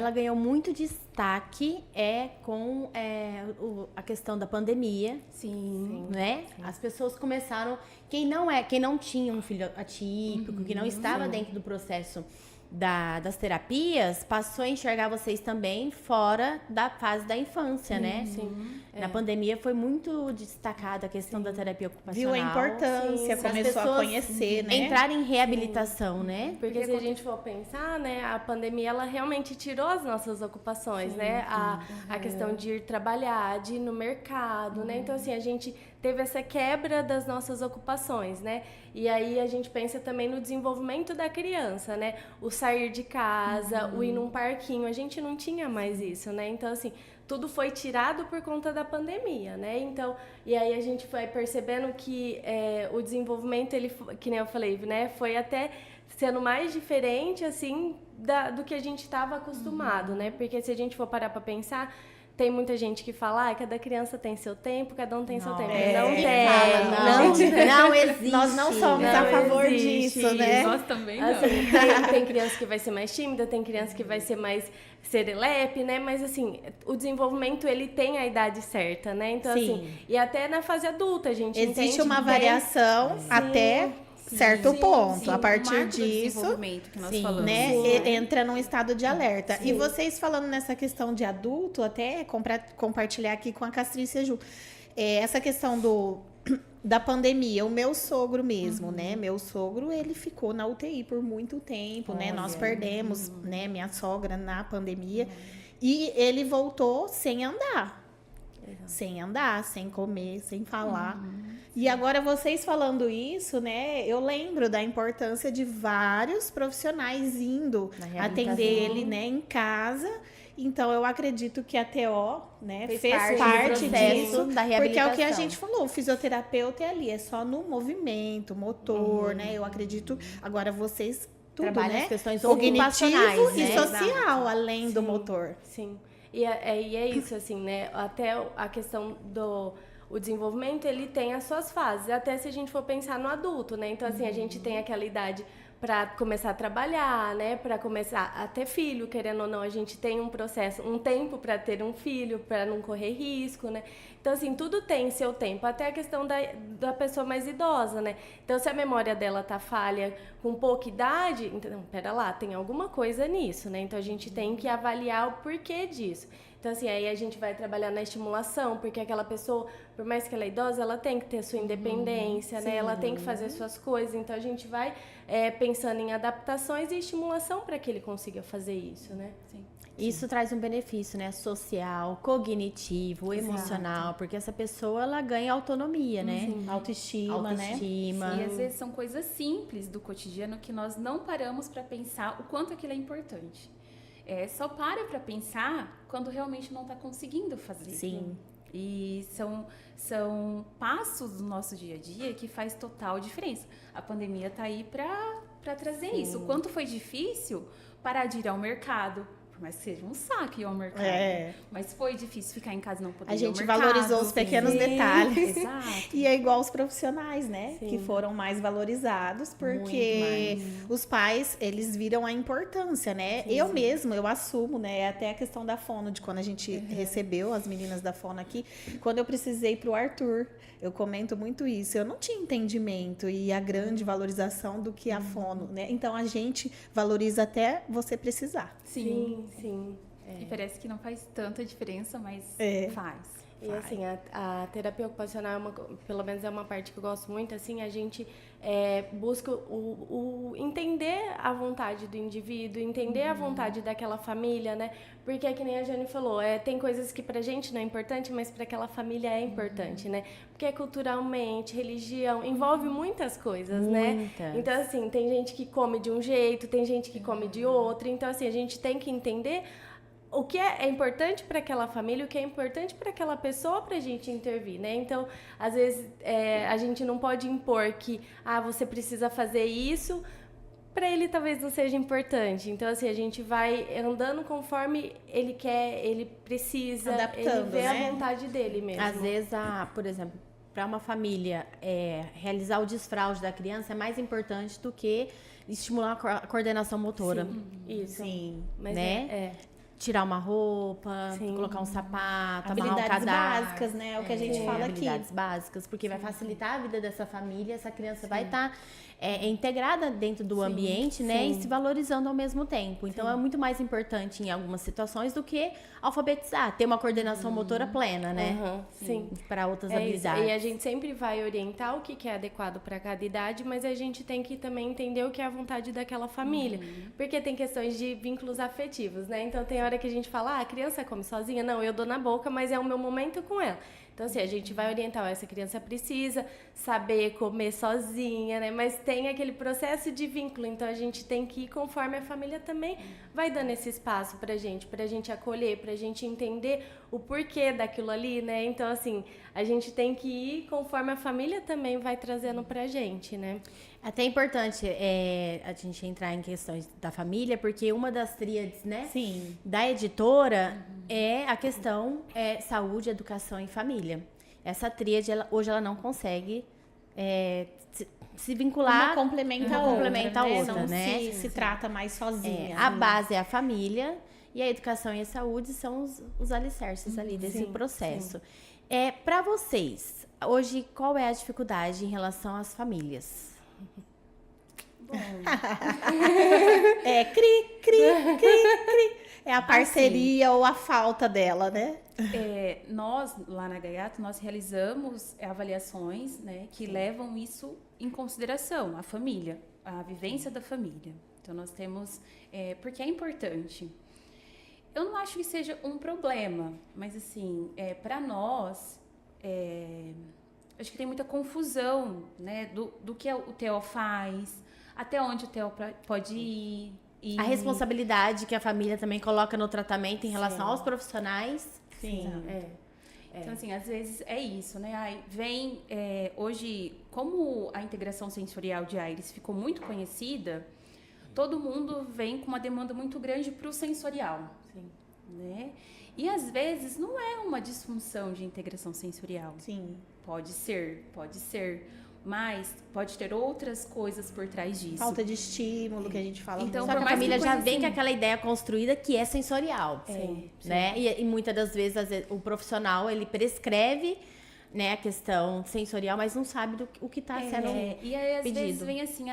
ela ganhou muito destaque com a questão da pandemia. Sim. Né? Sim. As pessoas começaram... Quem não tinha um filho atípico, que não estava dentro do processo das terapias, passou a enxergar vocês também fora da fase da infância, né? Sim. Na pandemia foi muito destacada a questão da terapia ocupacional. Viu a importância, começou a conhecer, né? Entrar em reabilitação, né? Porque se a gente for pensar, né, a pandemia, ela realmente tirou as nossas ocupações, né? A questão de ir trabalhar, de ir no mercado, né? Então, assim, a gente teve essa quebra das nossas ocupações, né? E aí a gente pensa também no desenvolvimento da criança, né? O sair de casa, o ir num parquinho, a gente não tinha mais isso, né? Então, assim, tudo foi tirado por conta da pandemia, né? Então, e aí a gente foi percebendo que o desenvolvimento, ele, que nem eu falei, né? Foi até sendo mais diferente, assim, do que a gente estava acostumado, né? Porque se a gente for parar para pensar, tem muita gente que fala, cada criança tem seu tempo, cada um tem seu tempo. Não tem. Não existe. Nós não somos a favor disso, né? Nós também não. Assim, tem criança que vai ser mais tímida, tem criança que vai ser mais serelepe, né? Mas, assim, o desenvolvimento, ele tem a idade certa, né? Então, assim, e até na fase adulta, a gente existe uma variação até certo ponto. A partir disso, que nós falamos, né, entra num estado de alerta. E vocês falando nessa questão de adulto, até compartilhar aqui com a Castrícia Ju, essa questão da pandemia, o meu sogro mesmo, né? Meu sogro, ele ficou na UTI por muito tempo, né? Nós perdemos, né, minha sogra na pandemia. E ele voltou sem andar. Sem andar, sem comer, sem falar. E agora vocês falando isso, né? Eu lembro da importância de vários profissionais indo atender ele, né, em casa. Então, eu acredito que a TO, né, fez parte disso, da reabilitação. porque é o que a gente falou, o fisioterapeuta é ali, é só no movimento, motor, né? Eu acredito, agora vocês, tudo, trabalham né? as questões Cognitivo ocupacionais, e né? social, além do motor. Sim. E é isso, assim, né? Até a questão o desenvolvimento, ele tem as suas fases. Até se a gente for pensar no adulto, né? Então, assim, a gente tem aquela idade para começar a trabalhar, né? Para começar a ter filho, querendo ou não, a gente tem um processo, um tempo para ter um filho, para não correr risco, né? Então, assim, tudo tem seu tempo, até a questão da pessoa mais idosa, né? Então, se a memória dela tá falha com pouca idade, então, pera lá, tem alguma coisa nisso, né? Então, a gente tem que avaliar o porquê disso. Então, assim, aí a gente vai trabalhar na estimulação, porque aquela pessoa, por mais que ela é idosa, ela tem que ter sua independência, né? Ela tem que fazer suas coisas. Então, a gente vai pensando em adaptações e estimulação para que ele consiga fazer isso, né? Sim. Isso traz um benefício, né? Social, cognitivo, emocional, porque essa pessoa, ela ganha autonomia, né? Autoestima, né? E às vezes são coisas simples do cotidiano que nós não paramos para pensar o quanto aquilo é importante. Só para pensar quando realmente não está conseguindo fazer. Sim. E são passos do nosso dia a dia que faz total diferença. A pandemia está aí para trazer isso. O quanto foi difícil parar de ir ao mercado. Por mais que seja um saco ir ao mercado. Mas foi difícil ficar em casa e não poder ir ao mercado. A gente valorizou os pequenos detalhes. Exato. E é igual os profissionais, né? Que foram mais valorizados, porque os pais, eles viram a importância, né? Eu mesmo, eu assumo, né? Até a questão da fono, de quando a gente recebeu as meninas da fono aqui, quando eu precisei pro Arthur, eu comento muito isso. Eu não tinha entendimento e a grande valorização do que a fono, né? Então, a gente valoriza até você precisar. Sim. E parece que não faz tanta diferença, mas faz. E assim, a terapia ocupacional, pelo menos é uma parte que eu gosto muito, assim, a gente busca entender a vontade do indivíduo, entender a vontade daquela família, né? Porque é que nem a Jane falou, tem coisas que pra gente não é importante, mas pra aquela família é importante, né? Porque é culturalmente, religião, envolve muitas coisas, né? Então, assim, tem gente que come de um jeito, tem gente que come de outro, então, assim, a gente tem que entender o que é importante para aquela família, o que é importante para aquela pessoa para a gente intervir, né? Então, às vezes, a gente não pode impor que você precisa fazer isso, para ele talvez não seja importante. Então, assim, a gente vai andando conforme ele quer, ele precisa, adaptando, ele vê né? a vontade dele mesmo. Às vezes, por exemplo, para uma família, realizar o desfraude da criança é mais importante do que estimular a coordenação motora. Isso. Sim. Mas né? tirar uma roupa, Sim. colocar um sapato, amarrar um Habilidades cadarço. básicas, né? É o que a gente fala aqui. Habilidades básicas, porque vai facilitar a vida dessa família, essa criança vai estar integrada dentro do ambiente, né? E se valorizando ao mesmo tempo. Então, é muito mais importante em algumas situações do que alfabetizar, ter uma coordenação motora plena, né? Sim. Para outras É isso. habilidades. E a gente sempre vai orientar o que é adequado para cada idade, mas a gente tem que também entender o que é a vontade daquela família. Porque tem questões de vínculos afetivos, né? Então tem hora que a gente fala, a criança come sozinha? Não, eu dou na boca, mas é o meu momento com ela. Então, assim, a gente vai orientar, essa criança precisa saber comer sozinha, né? Mas tem aquele processo de vínculo, então a gente tem que ir conforme a família também vai dando esse espaço pra gente acolher, pra gente entender o porquê daquilo ali, né? Então, assim, a gente tem que ir conforme a família também vai trazendo pra gente, né? Até é importante a gente entrar em questões da família, porque uma das tríades, né, Sim. da editora é a questão saúde, educação e família. Essa tríade, hoje ela não consegue se vincular. Uma complementa a uma outra, complementa a né? outra, Não né? se trata mais sozinha. A base é a família e a educação e a saúde são os alicerces ali desse processo. Para vocês, hoje, qual é a dificuldade em relação às famílias? Cri, cri, cri, cri. É a parceria ou a falta dela, né? Nós, lá na Gaiato, nós realizamos avaliações, né, que levam isso em consideração, a família, a vivência da família. Então, nós temos... porque é importante. Eu não acho que seja um problema, mas, assim, para nós, acho que tem muita confusão, né, do que o TO faz, até onde o TO pode ir. A responsabilidade que a família também coloca no tratamento em relação aos profissionais. Sim. Então, assim, às vezes é isso, né? Aí vem, hoje, como a integração sensorial de Aires ficou muito conhecida, todo mundo vem com uma demanda muito grande para o sensorial, né? E, às vezes, não é uma disfunção de integração sensorial. Sim. Pode ser, mas pode ter outras coisas por trás disso. Falta de estímulo, que a gente fala. Então, Só por que a mais família que já coisa vem assim- com aquela ideia construída que é sensorial. Né? E muitas das vezes, o profissional, ele prescreve, né, a questão sensorial, mas não sabe o que está sendo E aí, às pedido. vezes, vem assim,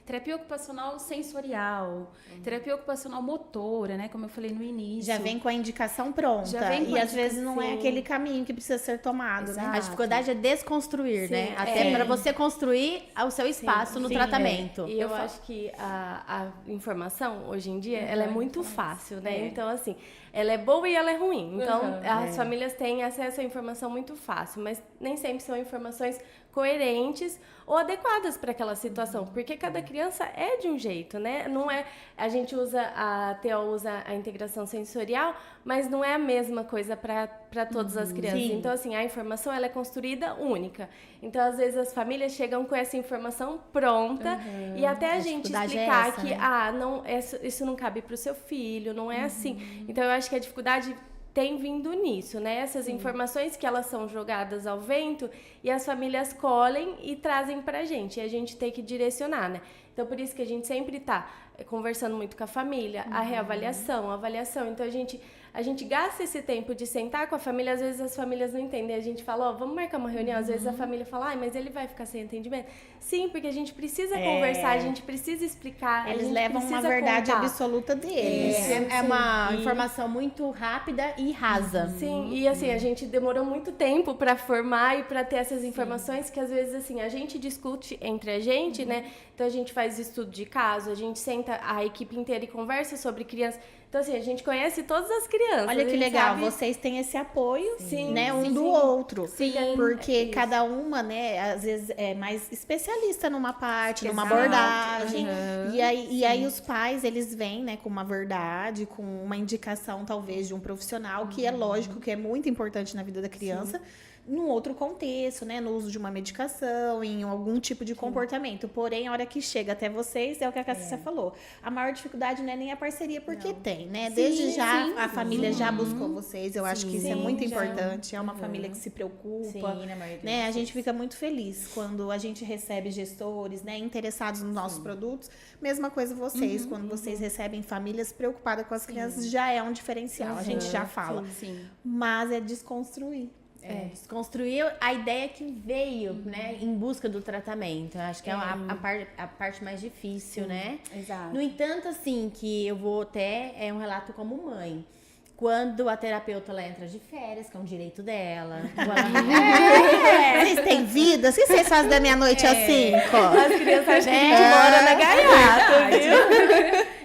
terapia ocupacional sensorial, terapia ocupacional motora, né? Como eu falei no início. Já vem com a indicação pronta. Já vem com e a às vezes não é indicação. aquele caminho que precisa ser tomado, né? A dificuldade é desconstruir, né? Até para você construir o seu espaço no tratamento. E eu acho que a informação, hoje em dia, ela é muito fácil, né? Então, assim, ela é boa e ela é ruim. Então, as famílias têm acesso à informação muito fácil, mas nem sempre são informações coerentes ou adequadas para aquela situação, porque cada criança é de um jeito, né? Não é, a gente usa, a TO usa a integração sensorial, mas não é a mesma coisa para todas as crianças. Sim. Então, assim, a informação ela é construída única. Então, às vezes, as famílias chegam com essa informação pronta e até a gente dificuldade é explicar essa, que, né? não, isso não cabe para o seu filho, não é assim. Então, eu acho que a dificuldade tem vindo nisso, né? Essas informações que elas são jogadas ao vento e as famílias colhem e trazem pra gente. E a gente tem que direcionar, né? Então, por isso que a gente sempre tá conversando muito com a família, a reavaliação, a avaliação. Então, a gente gasta esse tempo de sentar com a família, às vezes as famílias não entendem. A gente fala, vamos marcar uma reunião. Às vezes a família fala, mas ele vai ficar sem entendimento. Sim, porque a gente precisa conversar, a gente precisa explicar. a Eles gente levam uma precisa verdade contar. absoluta deles. É uma informação muito rápida e rasa. Sim, e assim, a gente demorou muito tempo para formar e para ter essas informações que às vezes assim, a gente discute entre a gente, né? Então a gente faz estudo de caso, a gente senta a equipe inteira e conversa sobre crianças. Então assim, a gente conhece todas as crianças. Olha a que gente legal, sabe- vocês têm esse apoio, Sim, né, um sim, do sim. outro. Sim, Porque é isso. cada uma, né, às vezes é mais especialista numa parte, numa Exato. abordagem. E aí os pais, eles vêm, né, com uma verdade, com uma indicação talvez de um profissional, que é lógico que é muito importante na vida da criança. num outro contexto, né? No uso de uma medicação, em algum tipo de comportamento. Porém, a hora que chega até vocês, é o que a Cássia falou. A maior dificuldade não é nem a parceria, porque tem, né? Desde já, a família já buscou vocês. Eu acho que isso é muito importante. É uma família que se preocupa. Sim, na maioria Né? A das gente fica muito feliz quando a gente recebe gestores, né? Interessados nos nossos produtos. Mesma coisa vocês. Quando vocês recebem famílias preocupadas com as crianças, já é um diferencial. A gente já fala. Sim. Mas é desconstruir. Desconstruir a ideia que veio, né, em busca do tratamento. Eu acho que é a parte mais difícil, né? Exato. No entanto, assim, que eu vou até, é um relato como mãe. Quando a terapeuta ela entra de férias, que é um direito dela. Vocês têm vida? O que vocês fazem da meia-noite às 5? As crianças acham que a gente mora na gaiata,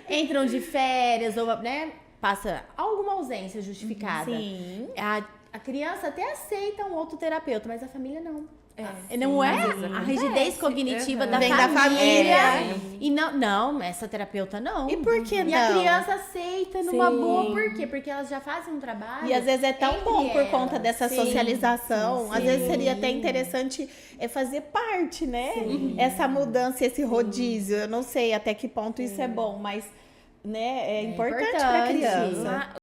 viu? Entram de férias, ou, né, passa alguma ausência justificada. Sim. A criança até aceita um outro terapeuta, mas a família não. Não sim, é? às vezes A acontece. rigidez cognitiva da Vem da família. família. E não, essa terapeuta não. E por que E a não? criança aceita numa Sim. boa, por quê? Porque elas já fazem um trabalho. E às vezes é tão entre bom por elas. conta dessa Sim, socialização. sim, Às vezes sim. seria até interessante fazer parte, né? Essa mudança, esse rodízio. Eu não sei até que ponto isso é bom, mas né, é importante para a criança.